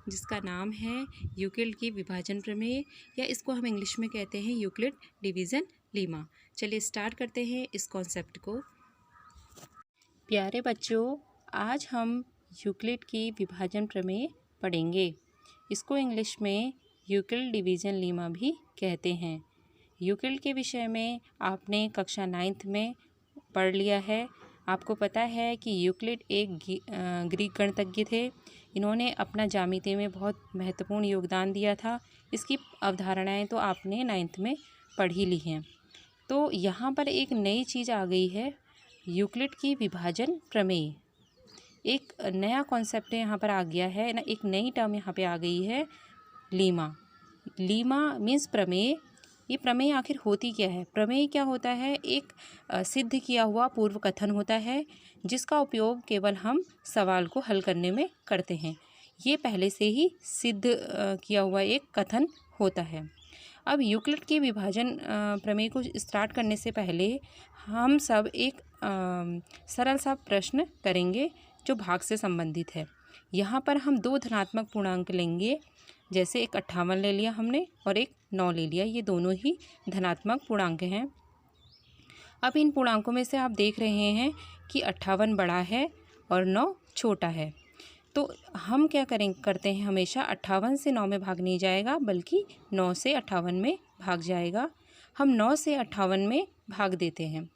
जिसका नाम है यूक्लिड की विभाजन प्रमेय, या इसको हम इंग्लिश में कहते हैं यूक्लिड डिवीज़न लीमा। चलिए स्टार्ट करते हैं इस कॉन्सेप्ट को। प्यारे बच्चों, आज हम यूक्लिड की विभाजन प्रमेय पढ़ेंगे। इसको इंग्लिश में यूक्लिड डिवीज़न लीमा भी कहते हैं। यूक्लिड के विषय में आपने कक्षा 9th में पढ़ लिया है। आपको पता है कि यूक्लिड एक ग्रीक गणितज्ञ थे। इन्होंने अपना ज्यामिति में बहुत महत्वपूर्ण योगदान दिया था। इसकी अवधारणाएं तो आपने 9th में पढ़ ही ली हैं। तो यहाँ पर एक नई चीज़ आ गई है, यूक्लिड की विभाजन प्रमेय। एक नया कॉन्सेप्ट यहाँ पर आ गया है ना, एक नई टर्म यहाँ पे आ गई है, लीमा। लीमा मीन्स प्रमेय। ये प्रमेय आखिर होती क्या है? प्रमेय क्या होता है? एक सिद्ध किया हुआ पूर्व कथन होता है, जिसका उपयोग केवल हम सवाल को हल करने में करते हैं। ये पहले से ही सिद्ध किया हुआ एक कथन होता है। अब यूक्लिड की विभाजन प्रमेय को स्टार्ट करने से पहले हम सब एक सरल सा प्रश्न करेंगे जो भाग से संबंधित है। यहाँ पर हम दो धनात्मक पूर्णांक लेंगे, जैसे एक 58 ले लिया हमने और एक 9 ले लिया। ये दोनों ही धनात्मक पूर्णांक हैं। अब इन पूर्णांकों में से आप देख रहे हैं कि 58 बड़ा है और 9 छोटा है। तो हम क्या करते हैं, हमेशा 58 से 9 में भाग नहीं जाएगा, बल्कि 9 से 58 में भाग जाएगा। हम 9 से 58 में भाग देते हैं।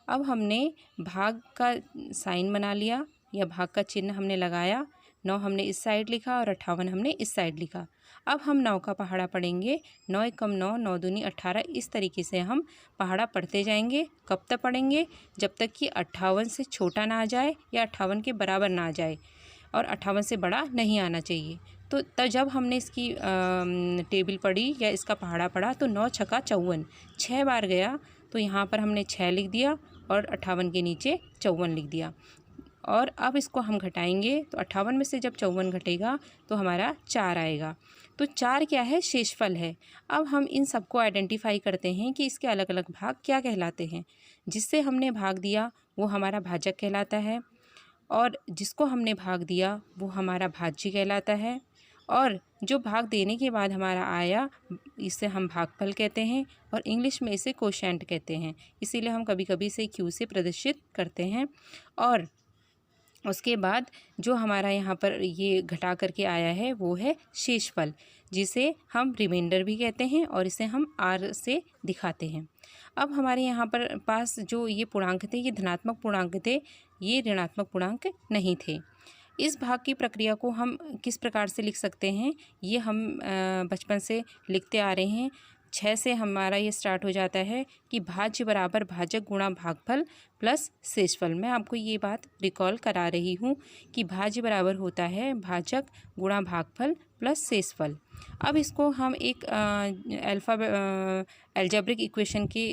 अब हमने भाग का साइन बना लिया, या भाग का चिन्ह हमने लगाया। 9 हमने इस साइड लिखा और 58 हमने इस साइड लिखा। अब हम 9 का पहाड़ा पढ़ेंगे। 9 एकम 9, 9 दूनी 18। इस तरीके से हम पहाड़ा पढ़ते जाएंगे। कब तक पढ़ेंगे? जब तक कि 58 से छोटा ना आ जाए या 58 के बराबर ना आ जाए, और 58 से बड़ा नहीं आना चाहिए। तो तब जब हमने इसकी टेबल पढ़ी या इसका पहाड़ा पढ़ा, तो 9 छक्का 54, 6 बार गया। तो यहाँ पर हमने 6 लिख दिया और 58 के नीचे 54 लिख दिया। और अब इसको हम घटाएंगे, तो 58 में से जब 54 घटेगा तो हमारा 4 आएगा। तो 4 क्या है? शेषफल है। अब हम इन सबको आइडेंटिफाई करते हैं कि इसके अलग अलग भाग क्या कहलाते हैं। जिससे हमने भाग दिया वो हमारा भाजक कहलाता है, और जिसको हमने भाग दिया वो हमारा भाज्य कहलाता है, और जो भाग देने के बाद हमारा आया इसे हम भागफल कहते हैं, और इंग्लिश में इसे कोशेंट कहते हैं। इसीलिए हम कभी कभी इसे क्यू से प्रदर्शित करते हैं। और उसके बाद जो हमारा यहाँ पर ये घटा करके आया है वो है शेषफल, जिसे हम रिमाइंडर भी कहते हैं, और इसे हम आर से दिखाते हैं। अब हमारे यहाँ पर पास जो ये पूर्णांक थे, ये धनात्मक पूर्णांक थे, ये ऋणात्मक पूर्णांक नहीं थे। इस भाग की प्रक्रिया को हम किस प्रकार से लिख सकते हैं, ये हम बचपन से लिखते आ रहे हैं। 6 से हमारा ये स्टार्ट हो जाता है कि भाज्य बराबर भाजक गुणा भागफल प्लस शेषफल। मैं आपको ये बात रिकॉल करा रही हूँ कि भाज्य बराबर होता है भाजक गुणा भागफल प्लस शेषफल। अब इसको हम एक एल्जेब्रिक इक्वेशन के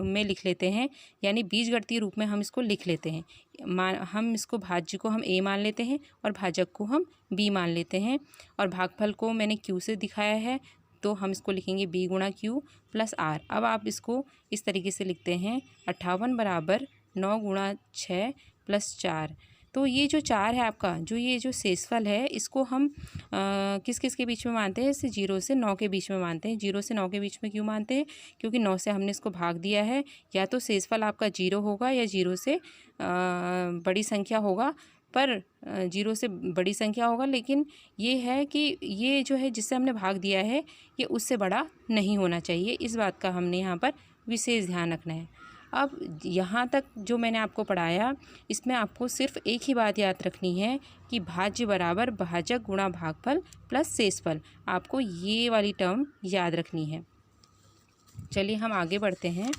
में लिख लेते हैं, यानी बीजगणितीय रूप में हम इसको लिख लेते हैं। हम इसको भाज्य को हम a मान लेते हैं और भाजक को हम b मान लेते हैं, और भागफल को मैंने q से दिखाया है, तो हम इसको लिखेंगे b गुणा q प्लस r। अब आप इसको इस तरीके से लिखते हैं, 58 बराबर 9 गुणा 6 प्लस 4। तो ये जो 4 है आपका, जो ये जो शेषफल है, इसको हम किस किस के बीच में मानते हैं? इसे 0 से 9 के बीच में मानते हैं। 0 से 9 के बीच में क्यों मानते हैं? क्योंकि 9 से हमने इसको भाग दिया है। या तो शेषफल आपका 0 होगा या 0 से बड़ी संख्या होगा, पर 0 से बड़ी संख्या होगा, लेकिन ये है कि ये जो है जिससे हमने भाग दिया है ये उससे बड़ा नहीं होना चाहिए। इस बात का हमने यहाँ पर विशेष ध्यान रखना है। अब यहाँ तक जो मैंने आपको पढ़ाया, इसमें आपको सिर्फ एक ही बात याद रखनी है कि भाज्य बराबर भाजक गुणा भागफल प्लस शेषफल। आपको ये वाली टर्म याद रखनी है। चलिए हम आगे बढ़ते हैं।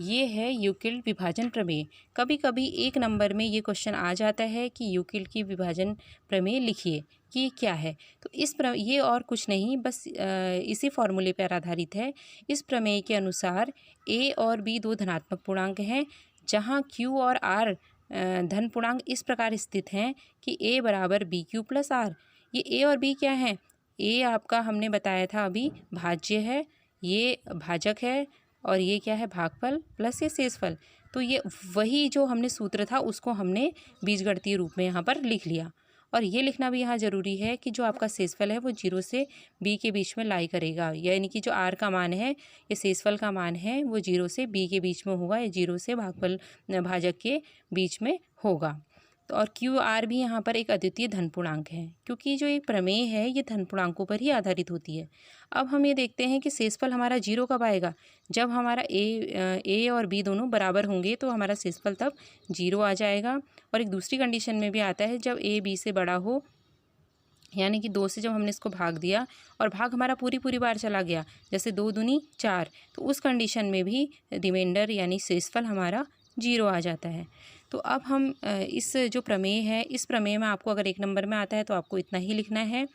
ये है यूक्लिड विभाजन प्रमेय। कभी कभी एक नंबर में ये क्वेश्चन आ जाता है कि यूक्लिड की विभाजन प्रमेय लिखिए कि ये क्या है। तो ये और कुछ नहीं, बस इसी फॉर्मूले पर आधारित है। इस प्रमेय के अनुसार a और b दो धनात्मक पूर्णांक हैं, जहाँ q और r धन पूर्णांक इस प्रकार स्थित हैं कि a बराबर बी क्यू प्लस आर। ये a और b क्या है? a आपका हमने बताया था अभी भाज्य है, ये भाजक है, और ये क्या है? भागफल प्लस ये शेषफल। तो ये वही जो हमने सूत्र था उसको हमने बीजगणितीय रूप में यहाँ पर लिख लिया। और ये लिखना भी यहाँ ज़रूरी है कि जो आपका शेषफल है वो 0 से b के बीच में लाई करेगा, यानी कि जो r का मान है, ये शेषफल का मान है, वो 0 से b के बीच में होगा, या 0 से भाजक के बीच में होगा। तो और क्यू आर भी यहाँ पर एक अद्वितीय धन पूर्णांक है, क्योंकि जो एक प्रमेय है ये धन पूर्णांकों पर ही आधारित होती है। अब हम ये देखते हैं कि शेषफल हमारा 0 कब आएगा, जब हमारा ए और बी दोनों बराबर होंगे तो हमारा शेषफल तब 0 आ जाएगा। और एक दूसरी कंडीशन में भी आता है, जब ए बी से बड़ा हो, यानी कि 2 से जब हमने इसको भाग दिया और भाग हमारा पूरी बार चला गया, जैसे 2 दूनी 4, तो उस कंडीशन में भी रिमाइंडर यानी शेषफल हमारा 0 आ जाता है। तो अब हम इस जो प्रमेय है, इस प्रमेय में आपको अगर 1 नंबर में आता है तो आपको इतना ही लिखना है।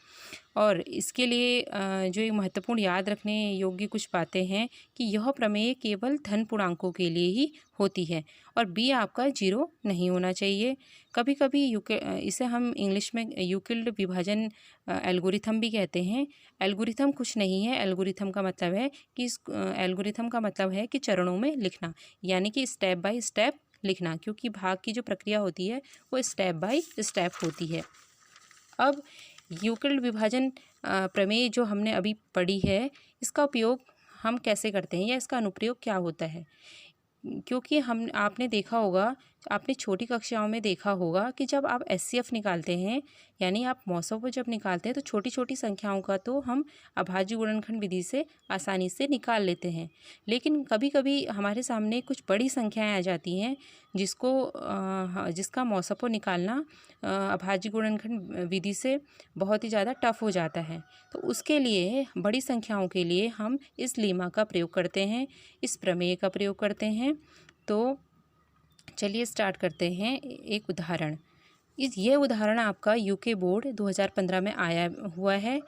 और इसके लिए जो एक महत्वपूर्ण याद रखने योग्य कुछ बातें हैं कि यह प्रमेय केवल धन पूर्णांकों के लिए ही होती है और बी आपका 0 नहीं होना चाहिए। कभी कभी इसे हम इंग्लिश में यूक्लिड विभाजन एल्गोरिथम भी कहते हैं। एल्गोरिथम कुछ नहीं है, एल्गोरिथम का मतलब है कि एल्गोरिथम का मतलब है कि चरणों में लिखना, यानी कि स्टेप बाय स्टेप लिखना, क्योंकि भाग की जो प्रक्रिया होती है वो स्टेप बाय स्टेप होती है। अब यूक्लिड विभाजन प्रमेय जो हमने अभी पढ़ी है, इसका उपयोग हम कैसे करते हैं या इसका अनुप्रयोग क्या होता है, क्योंकि आपने देखा होगा, आपने छोटी कक्षाओं में देखा होगा कि जब आप एचसीएफ निकालते हैं, यानी आप मौसों को जब निकालते हैं, तो छोटी छोटी संख्याओं का तो हम अभाज्य गुणनखंड विधि से आसानी से निकाल लेते हैं। लेकिन कभी कभी हमारे सामने कुछ बड़ी संख्याएं आ जाती हैं जिसका मौसों निकालना अभाज्य गुणनखंड विधि से बहुत ही ज़्यादा टफ हो जाता है। तो उसके लिए, बड़ी संख्याओं के लिए हम इस लीमा का प्रयोग करते हैं, इस प्रमेय का प्रयोग करते हैं। तो चलिए स्टार्ट करते हैं एक उदाहरण। ये उदाहरण आपका यूके बोर्ड 2015 में आया हुआ है।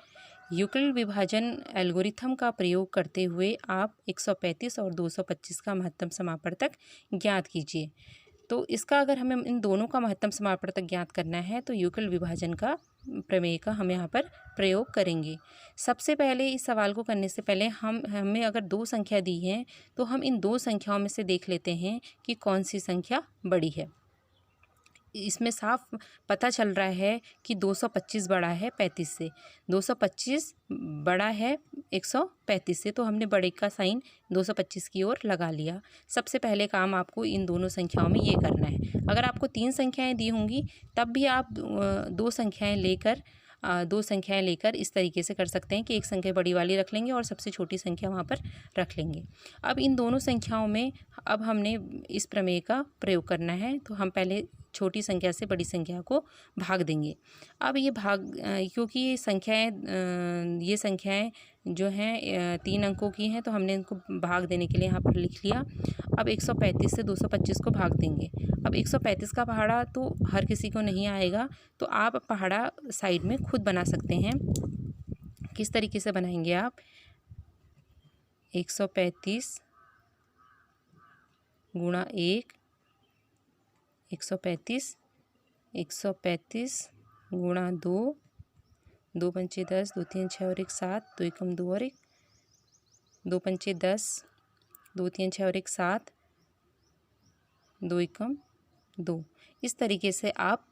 यूक्लिड विभाजन एल्गोरिथम का प्रयोग करते हुए आप 135 और 225 का महत्तम समापवर्तक ज्ञात कीजिए। तो इसका अगर हमें इन दोनों का महत्तम समापवर्तक ज्ञात करना है तो यूक्लिड विभाजन का प्रमेय का हम यहाँ पर प्रयोग करेंगे। सबसे पहले इस सवाल को करने से पहले हमें अगर 2 संख्या दी है तो हम इन 2 संख्याओं में से देख लेते हैं कि कौन सी संख्या बड़ी है। इसमें साफ पता चल रहा है कि 225 बड़ा है 35 से, 225 बड़ा है 135 से, तो हमने बड़े का साइन 225 की ओर लगा लिया। सबसे पहले काम आपको इन दोनों संख्याओं में ये करना है। अगर आपको 3 संख्याएं दी होंगी तब भी आप 2 संख्याएं लेकर इस तरीके से कर सकते हैं कि एक संख्या बड़ी वाली रख लेंगे और सबसे छोटी संख्या वहाँ पर रख लेंगे। अब इन दोनों संख्याओं में अब हमने इस प्रमेय का प्रयोग करना है, तो हम पहले छोटी संख्या से बड़ी संख्या को भाग देंगे। अब ये क्योंकि ये संख्याएं जो हैं 3 अंकों की हैं, तो हमने इनको भाग देने के लिए यहाँ पर लिख लिया। अब 135 से 225 को भाग देंगे। अब 135 का पहाड़ा तो हर किसी को नहीं आएगा, तो आप पहाड़ा साइड में खुद बना सकते हैं। किस तरीके से बनाएंगे आप? 135 गुणा 1, 135 गुणा 2, 2 पंचे 10, 2 3 6 और 1 7, 2 एकम 2 और 1, 2 पंचे 10, 2 3 6 और 1 7, 2 एकम 2। इस तरीके से आप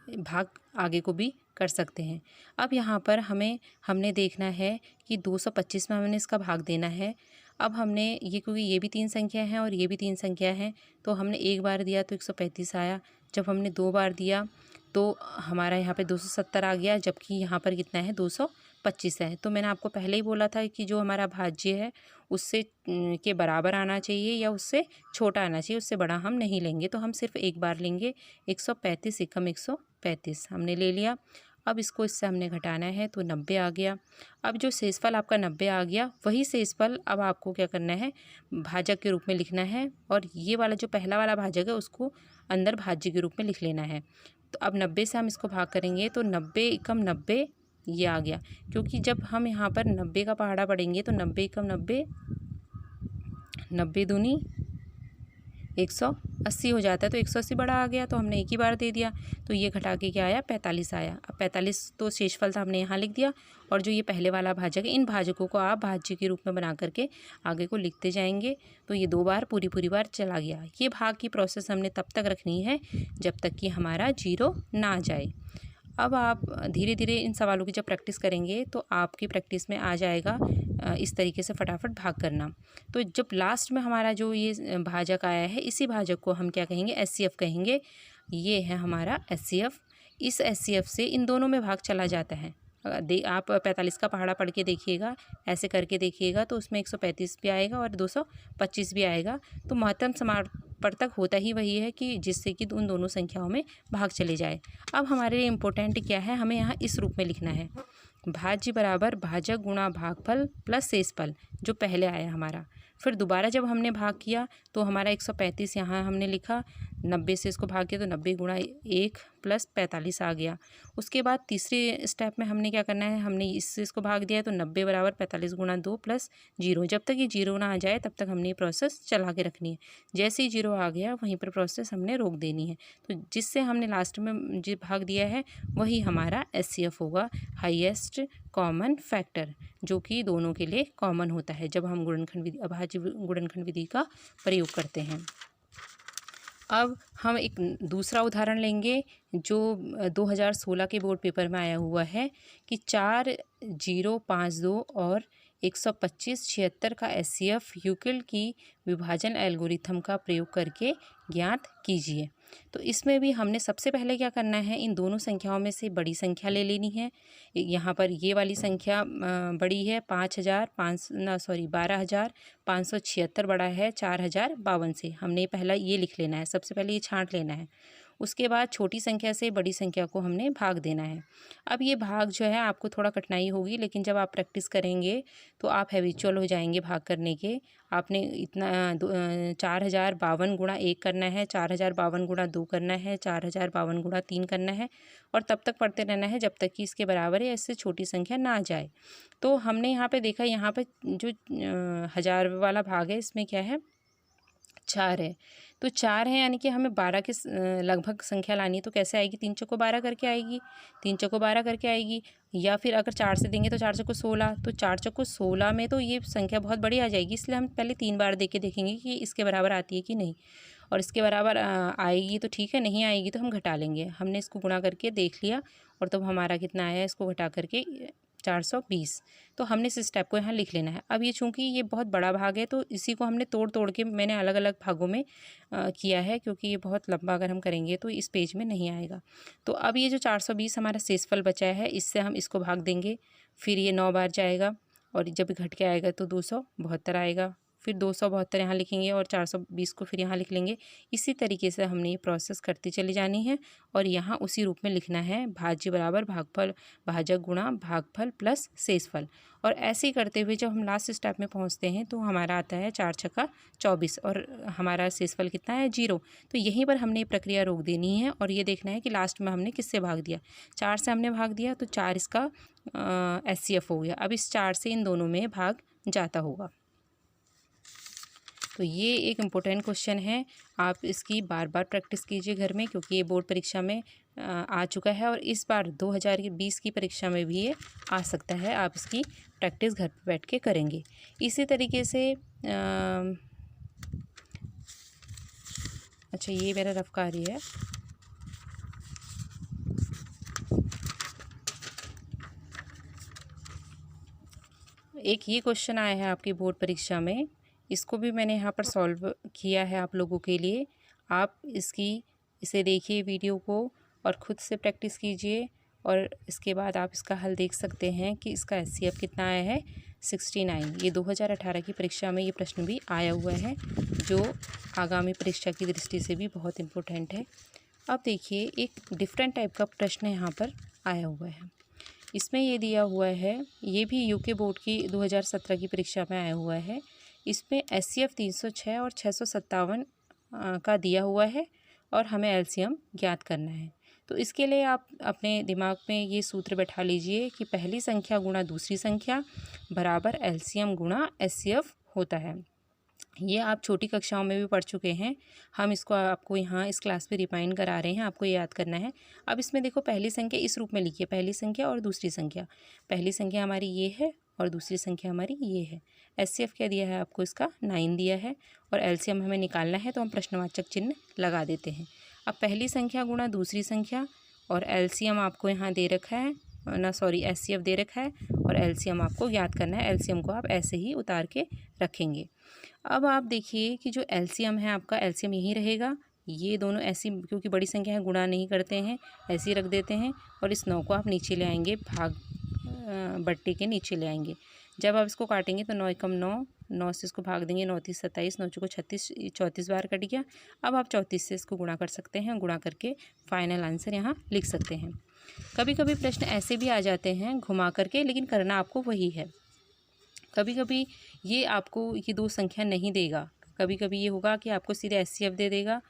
भाग आगे को भी कर सकते हैं। अब यहाँ पर हमने देखना है कि 225 में हमने इसका भाग देना है। अब हमने क्योंकि ये भी 3 संख्या है और ये भी 3 संख्या है, तो हमने एक बार दिया तो 135 आया। जब हमने 2 बार दिया तो हमारा यहाँ पे 270 आ गया, जबकि यहाँ पर कितना है? 225 है। तो मैंने आपको पहले ही बोला था कि जो हमारा भाज्य है उससे के बराबर आना चाहिए या उससे छोटा आना चाहिए, उससे बड़ा हम नहीं लेंगे। तो हम सिर्फ एक बार लेंगे। 135 एकम 135 हमने ले लिया। अब इसको इससे हमने घटाना है तो 90 आ गया। अब जो शेषफल आपका 90 आ गया, वही शेषफल अब आपको क्या करना है? भाजक के रूप में लिखना है, और ये वाला जो पहला वाला भाजक है उसको अंदर भाज्य के रूप में लिख लेना है। तो अब 90 से हम इसको भाग करेंगे तो 90 एकम 90 ये आ गया, क्योंकि जब हम यहाँ पर 90 का पहाड़ा पढ़ेंगे तो 90 एकम 90, 90 दूनी 180, 80 हो जाता है, तो 180 बड़ा आ गया, तो हमने एक ही बार दे दिया, तो ये घटा के क्या आया 45 आया। अब 45 तो शेषफल था, हमने यहाँ लिख दिया, और जो ये पहले वाला भाजक है, इन भाजकों को आप भाज्य के रूप में बना करके आगे को लिखते जाएंगे। तो ये 2 बार पूरी बार चला गया। ये भाग की प्रोसेस हमने तब तक रखनी है जब तक कि हमारा 0 ना आ जाए। अब आप धीरे धीरे इन सवालों की जब प्रैक्टिस करेंगे तो आपकी प्रैक्टिस में आ जाएगा इस तरीके से फटाफट भाग करना। तो जब लास्ट में हमारा जो ये भाजक आया है, इसी भाजक को हम क्या कहेंगे, एचसीएफ कहेंगे। ये है हमारा एचसीएफ। इस एचसीएफ से इन दोनों में भाग चला जाता है। आप 45 का पहाड़ा पढ़ के देखिएगा, ऐसे करके देखिएगा, तो उसमें 135 भी आएगा और 225 भी आएगा। तो महत्तम समापवर्तक होता ही वही है कि जिससे कि उन दोनों संख्याओं में भाग चले जाए। अब हमारे लिए इम्पोर्टेंट क्या है, हमें यहाँ इस रूप में लिखना है, भाज्य बराबर भाजक गुणा भागफल प्लस शेषफल, जो पहले आया हमारा। फिर दोबारा जब हमने भाग किया तो हमारा 135 यहाँ हमने लिखा, 90 से इसको भाग किया तो 90 गुणा 1 प्लस 45 आ गया। उसके बाद तीसरे स्टेप में हमने क्या करना है, हमने इससे इसको भाग दिया है, तो 90 बराबर 45 गुणा 2 प्लस 0। जब तक ये 0 ना आ जाए तब तक हमने ये प्रोसेस चला के रखनी है। जैसे ही 0 आ गया वहीं पर प्रोसेस हमने रोक देनी है। तो जिससे हमने लास्ट में जो भाग दिया है वही हमारा एचसीएफ होगा, हाईएस्ट कॉमन फैक्टर, जो कि दोनों के लिए कॉमन होता है जब हम गुणनखंड विधि, अभाज्य गुणनखंड विधि का प्रयोग करते हैं। अब हम एक दूसरा उदाहरण लेंगे जो 2016 के बोर्ड पेपर में आया हुआ है कि 4052 और 125 का एचसीएफ यूक्लिड की विभाजन एल्गोरिथम का प्रयोग करके ज्ञात कीजिए। तो इसमें भी हमने सबसे पहले क्या करना है, इन दोनों संख्याओं में से बड़ी संख्या ले लेनी है। यहाँ पर ये वाली संख्या बड़ी है 12,576 बड़ा है 4052 से। हमने पहला ये लिख लेना है, सबसे पहले ये छांट लेना है। उसके बाद छोटी संख्या से बड़ी संख्या को हमने भाग देना है। अब ये भाग जो है आपको थोड़ा कठिनाई होगी, लेकिन जब आप प्रैक्टिस करेंगे तो आप हैबिचुअल हो जाएंगे भाग करने के। आपने इतना 4052 गुणा 1 करना है, 4052 गुणा 2 करना है, 4052 गुणा 3 करना है, और तब तक पढ़ते रहना है जब तक कि इसके बराबर या इससे छोटी संख्या ना आ जाए। तो हमने यहाँ पे देखा, यहाँ पे जो 1000 वाला भाग है इसमें क्या है, 4 है। तो 4 है, यानी कि हमें 12 के लगभग संख्या लानी है। तो कैसे आएगी, 3 चौको 12 करके आएगी, 3 चौको 12 करके आएगी। या फिर अगर 4 से देंगे तो 4 चौको 16, तो 4 चौको 16 में तो ये संख्या बहुत बड़ी आ जाएगी। इसलिए हम पहले 3 बार दे के देखेंगे कि इसके बराबर आती है कि नहीं, और इसके बराबर आएगी तो ठीक है, नहीं आएगी तो हम घटा लेंगे। हमने इसको गुणा करके देख लिया और तब हमारा कितना आया, इसको घटा करके 420। तो हमने इस स्टेप को यहाँ लिख लेना है। अब ये चूँकि ये बहुत बड़ा भाग है तो इसी को हमने तोड़ तोड़ के मैंने अलग अलग भागों में किया है, क्योंकि ये बहुत लंबा अगर हम करेंगे तो इस पेज में नहीं आएगा। तो अब ये जो 420 हमारा शेषफल बचा है, इससे हम इसको भाग देंगे। फिर ये 9 बार जाएगा और जब घट के आएगा तो 272 आएगा। फिर 272 यहाँ लिखेंगे और 420 को फिर यहाँ लिख लेंगे। इसी तरीके से हमने ये प्रोसेस करती चली जानी है और यहाँ उसी रूप में लिखना है, भाज्य बराबर भागफल भाजक गुणा भागफल प्लस शेषफल। और ऐसे ही करते हुए जब हम लास्ट स्टेप में पहुँचते हैं तो हमारा आता है 4 छक्का 24 और हमारा शेषफल कितना है, 0। तो यहीं पर हमने ये प्रक्रिया रोक देनी है और ये देखना है कि लास्ट में हमने किससे भाग दिया। 4 से हमने भाग दिया तो 4 इसका एचसीएफ हो गया। अब इस 4 से इन दोनों में भाग जाता होगा। तो ये एक इम्पोर्टेंट क्वेश्चन है, आप इसकी बार बार प्रैक्टिस कीजिए घर में, क्योंकि ये बोर्ड परीक्षा में आ चुका है और इस बार 2020 की परीक्षा में भी ये आ सकता है। आप इसकी प्रैक्टिस घर पर बैठ के करेंगे। इसी तरीके से अच्छा, ये मेरा रफ कार्य है। एक ये क्वेश्चन आया है आपकी बोर्ड परीक्षा में, इसको भी मैंने यहाँ पर सॉल्व किया है आप लोगों के लिए। आप इसे देखिए वीडियो को और ख़ुद से प्रैक्टिस कीजिए और इसके बाद आप इसका हल देख सकते हैं कि इसका एचसीएफ कितना आया है, 69। ये 2018 की परीक्षा में ये प्रश्न भी आया हुआ है, जो आगामी परीक्षा की दृष्टि से भी बहुत इम्पोर्टेंट है। अब देखिए, एक डिफरेंट टाइप का प्रश्न यहाँ पर आया हुआ है। इसमें ये दिया हुआ है, ये भी यूके बोर्ड की 2017 की परीक्षा में आया हुआ है। इसमें एचसीएफ 306 और 657 का दिया हुआ है और हमें एलसीएम ज्ञात करना है। तो इसके लिए आप अपने दिमाग में ये सूत्र बैठा लीजिए कि पहली संख्या गुणा दूसरी संख्या बराबर एलसीएम गुणा एचसीएफ होता है। ये आप छोटी कक्षाओं में भी पढ़ चुके हैं। हम इसको आपको यहाँ इस क्लास में रिमाइंड करा रहे हैं, आपको ये याद करना है। अब इसमें देखो पहली संख्या इस रूप में लिखिए, पहली संख्या और दूसरी संख्या। पहली संख्या हमारी ये है और दूसरी संख्या हमारी ये है। एचसीएफ क्या दिया है आपको, इसका 9 दिया है और एलसीएम हमें निकालना है, तो हम प्रश्नवाचक चिन्ह लगा देते हैं। अब पहली संख्या गुणा दूसरी संख्या और एलसीएम आपको यहाँ दे रखा है ना, सॉरी एचसीएफ दे रखा है और एलसीएम आपको याद करना है। एलसीएम को आप ऐसे ही उतार के रखेंगे। अब आप देखिए कि जो एलसीएम है आपका, एलसीएम यहीं रहेगा। ये दोनों ऐसी, क्योंकि बड़ी संख्या है गुणा नहीं करते हैं, ऐसे ही रख देते हैं और इस 9 को आप नीचे ले आएंगे, बट्टे के नीचे ले आएंगे। जब आप इसको काटेंगे तो 9 एकम 9, 9 से इसको भाग देंगे, 9 तीस 27, 9 चौको 36, 34 बार कट गया। अब आप 34 से इसको गुणा कर सकते हैं, गुणा करके फाइनल आंसर यहाँ लिख सकते हैं। कभी कभी प्रश्न ऐसे भी आ जाते हैं घुमा करके, लेकिन करना आपको वही है। कभी कभी ये आपको ये दो संख्या नहीं देगा, कभी कभी ये होगा कि आपको सीधे एचसीएफ दे देगा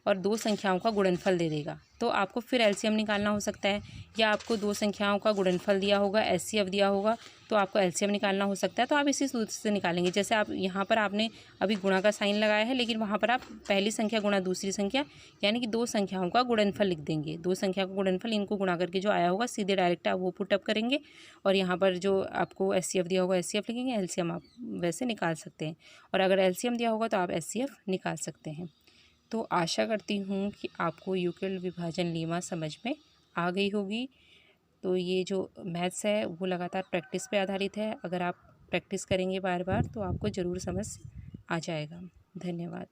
और दो संख्याओं का गुणनफल दे देगा, तो आपको फिर एलसीएम निकालना हो सकता है। या आपको दो संख्याओं का गुणनफल दिया होगा, एचसीएफ दिया होगा, तो आपको एलसीएम निकालना हो सकता है। तो आप इसी सूत्र से निकालेंगे। जैसे आप यहाँ पर आपने अभी गुणा का साइन लगाया है, लेकिन वहाँ पर आप पहली संख्या गुणा दूसरी संख्या, यानी कि दो संख्याओं का गुणनफल लिख देंगे। दो संख्या का गुणनफल, इनको गुणा करके जो आया होगा सीधे डायरेक्ट आप वो पुटअप करेंगे और यहाँ पर जो आपको एचसीएफ दिया होगा एचसीएफ लिखेंगे, एलसीएम आप वैसे निकाल सकते हैं। और अगर एलसीएम दिया होगा तो आप एचसीएफ निकाल सकते हैं। तो आशा करती हूँ कि आपको यूक्लिड विभाजन लीमा समझ में आ गई होगी। तो ये जो मैथ्स है वो लगातार प्रैक्टिस पे आधारित है। अगर आप प्रैक्टिस करेंगे बार बार तो आपको ज़रूर समझ आ जाएगा। धन्यवाद।